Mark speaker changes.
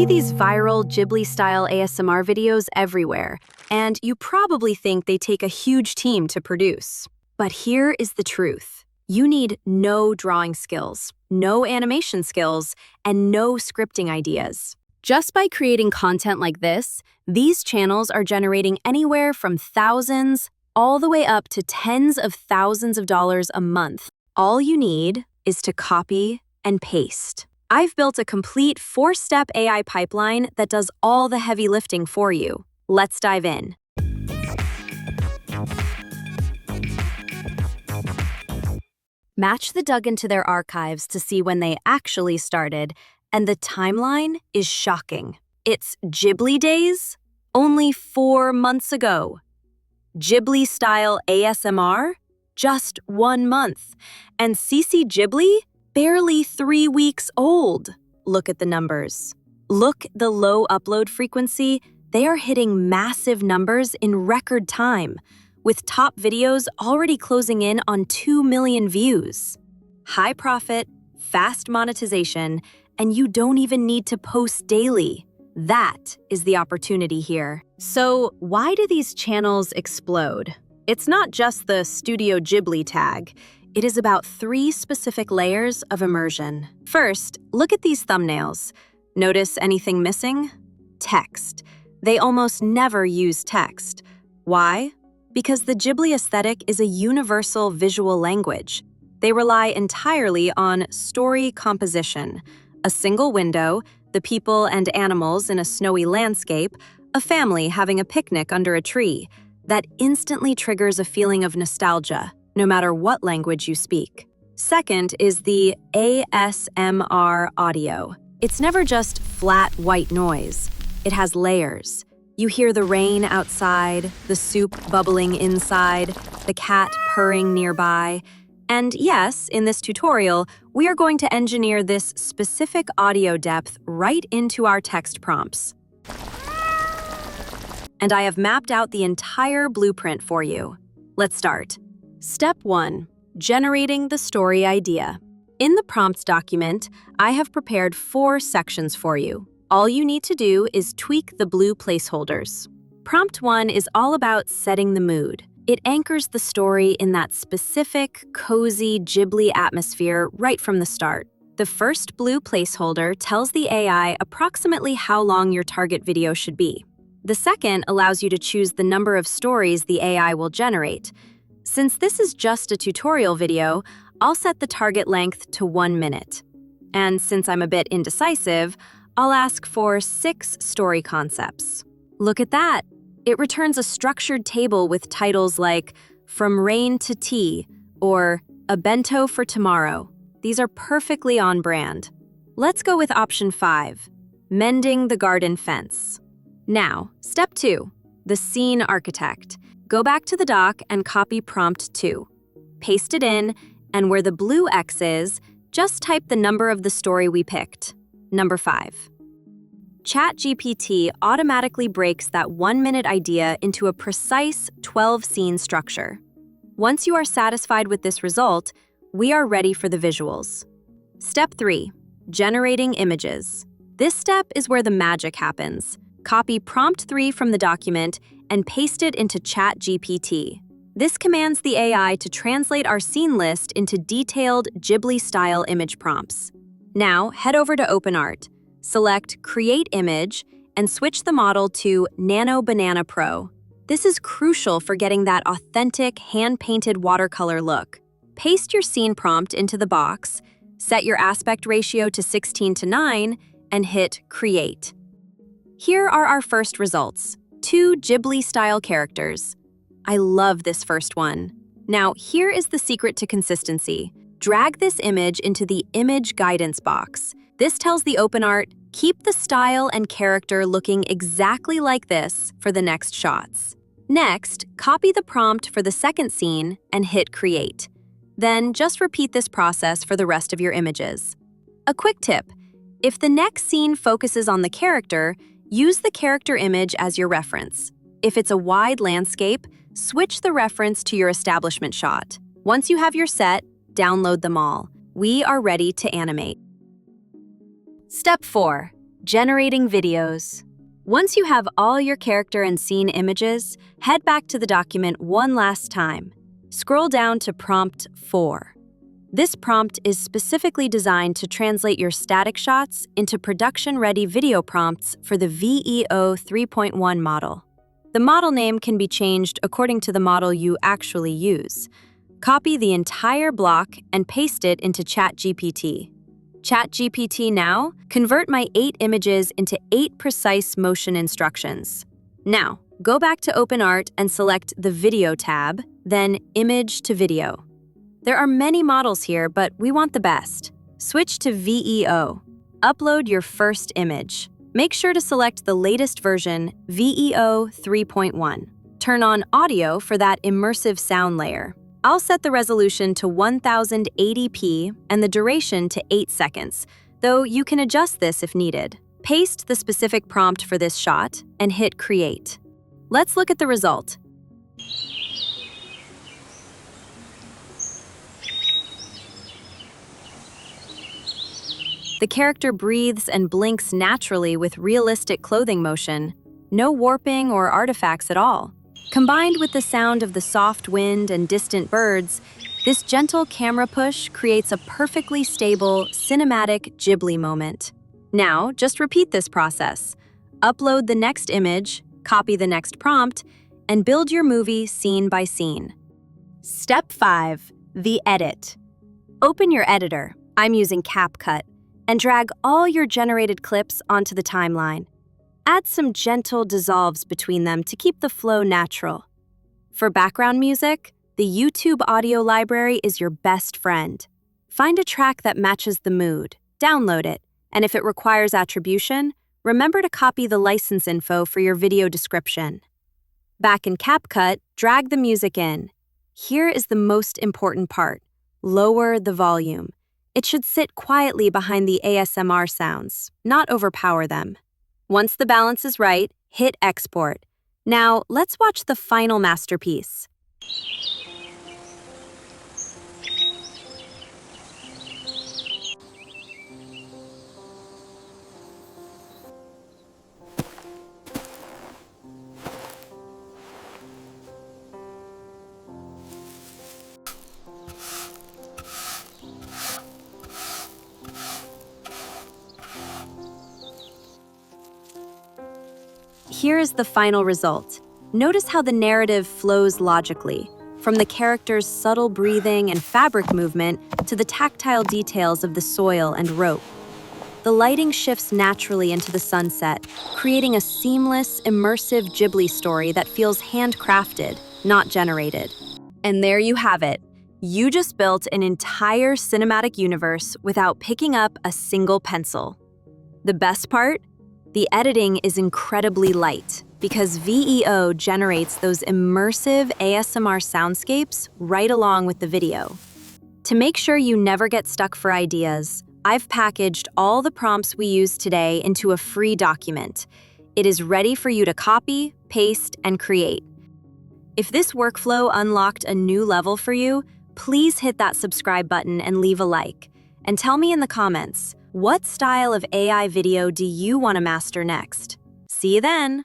Speaker 1: see these viral Ghibli-style ASMR videos everywhere, and you probably think they take a huge team to produce. But here is the truth. You need no drawing skills, no animation skills, and no scripting ideas. Just by creating content like this, these channels are generating anywhere from thousands all the way up to tens of thousands of dollars a month. All you need is to copy and paste. I've built a complete 4-step AI pipeline that does all the heavy lifting for you. Let's dive in. Match the dug into their archives to see when they actually started, and the timeline is shocking. It's Ghibli days, only 4 months ago. Ghibli-style ASMR, just 1 month. And CC Ghibli, barely 3 weeks old. Look at the numbers. Look the low upload frequency. They are hitting massive numbers in record time, with top videos already closing in on 2 million views. High profit, fast monetization, and you don't even need to post daily. That is the opportunity here. So why do these channels explode? It's not just the Studio Ghibli tag. It is about 3 specific layers of immersion. First, look at these thumbnails. Notice anything missing? Text. They almost never use text. Why? Because the Ghibli aesthetic is a universal visual language. They rely entirely on story composition. A single window, the people and animals in a snowy landscape, a family having a picnic under a tree. That instantly triggers a feeling of nostalgia, no matter what language you speak. Second is the ASMR audio. It's never just flat white noise. It has layers. You hear the rain outside, the soup bubbling inside, the cat purring nearby. And yes, in this tutorial, we are going to engineer this specific audio depth right into our text prompts. And I have mapped out the entire blueprint for you. Let's start. Step 1. Generating the story idea. In the prompts document, I have prepared 4 sections for you. All you need to do is tweak the blue placeholders. Prompt 1 is all about setting the mood. It anchors the story in that specific, cozy Ghibli atmosphere right from the start. The first blue placeholder tells the AI approximately how long your target video should be. The second allows you to choose the number of stories the AI will generate. Since this is just a tutorial video, I'll set the target length to 1 minute. And since I'm a bit indecisive, I'll ask for 6 story concepts. Look at that! It returns a structured table with titles like From Rain to Tea or A Bento for Tomorrow. These are perfectly on brand. Let's go with option 5, Mending the Garden Fence. Now, step 2, the scene architect. Go back to the doc and copy prompt 2. Paste it in, and where the blue X is, just type the number of the story we picked, number 5. ChatGPT automatically breaks that 1-minute idea into a precise 12-scene structure. Once you are satisfied with this result, we are ready for the visuals. Step 3, generating images. This step is where the magic happens. Copy prompt 3 from the document and paste it into ChatGPT. This commands the AI to translate our scene list into detailed Ghibli-style image prompts. Now, head over to OpenArt. Select Create Image and switch the model to Nano Banana Pro. This is crucial for getting that authentic, hand-painted watercolor look. Paste your scene prompt into the box, set your aspect ratio to 16:9, and hit Create. Here are our first results, 2 Ghibli-style characters. I love this first one. Now, here is the secret to consistency. Drag this image into the Image Guidance box. This tells the OpenArt, keep the style and character looking exactly like this for the next shots. Next, copy the prompt for the second scene and hit Create. Then just repeat this process for the rest of your images. A quick tip, if the next scene focuses on the character, use the character image as your reference. If it's a wide landscape, switch the reference to your establishment shot. Once you have your set, download them all. We are ready to animate. Step 4. Generating videos. Once you have all your character and scene images, head back to the document one last time. Scroll down to prompt 4. This prompt is specifically designed to translate your static shots into production-ready video prompts for the VEO 3.1 model. The model name can be changed according to the model you actually use. Copy the entire block and paste it into ChatGPT. ChatGPT now, convert my 8 images into 8 precise motion instructions. Now, go back to OpenArt and select the Video tab, then Image to Video. There are many models here, but we want the best. Switch to VEO. Upload your first image. Make sure to select the latest version, VEO 3.1. Turn on audio for that immersive sound layer. I'll set the resolution to 1080p and the duration to 8 seconds, though you can adjust this if needed. Paste the specific prompt for this shot and hit Create. Let's look at the result. The character breathes and blinks naturally with realistic clothing motion, no warping or artifacts at all. Combined with the sound of the soft wind and distant birds, this gentle camera push creates a perfectly stable, cinematic Ghibli moment. Now, just repeat this process. Upload the next image, copy the next prompt, and build your movie scene by scene. Step 5. The edit. Open your editor, I'm using CapCut, and drag all your generated clips onto the timeline. Add some gentle dissolves between them to keep the flow natural. For background music, the YouTube audio library is your best friend. Find a track that matches the mood, download it, and if it requires attribution, remember to copy the license info for your video description. Back in CapCut, drag the music in. Here is the most important part. Lower the volume. It should sit quietly behind the ASMR sounds, not overpower them. Once the balance is right, hit Export. Now, let's watch the final masterpiece. Here is the final result. Notice how the narrative flows logically, from the character's subtle breathing and fabric movement to the tactile details of the soil and rope. The lighting shifts naturally into the sunset, creating a seamless, immersive Ghibli story that feels handcrafted, not generated. And there you have it. You just built an entire cinematic universe without picking up a single pencil. The best part? The editing is incredibly light because VEO generates those immersive ASMR soundscapes right along with the video. To make sure you never get stuck for ideas, I've packaged all the prompts we use today into a free document. It is ready for you to copy, paste, and create. If this workflow unlocked a new level for you, please hit that subscribe button and leave a like. And tell me in the comments, what style of AI video do you want to master next? See you then!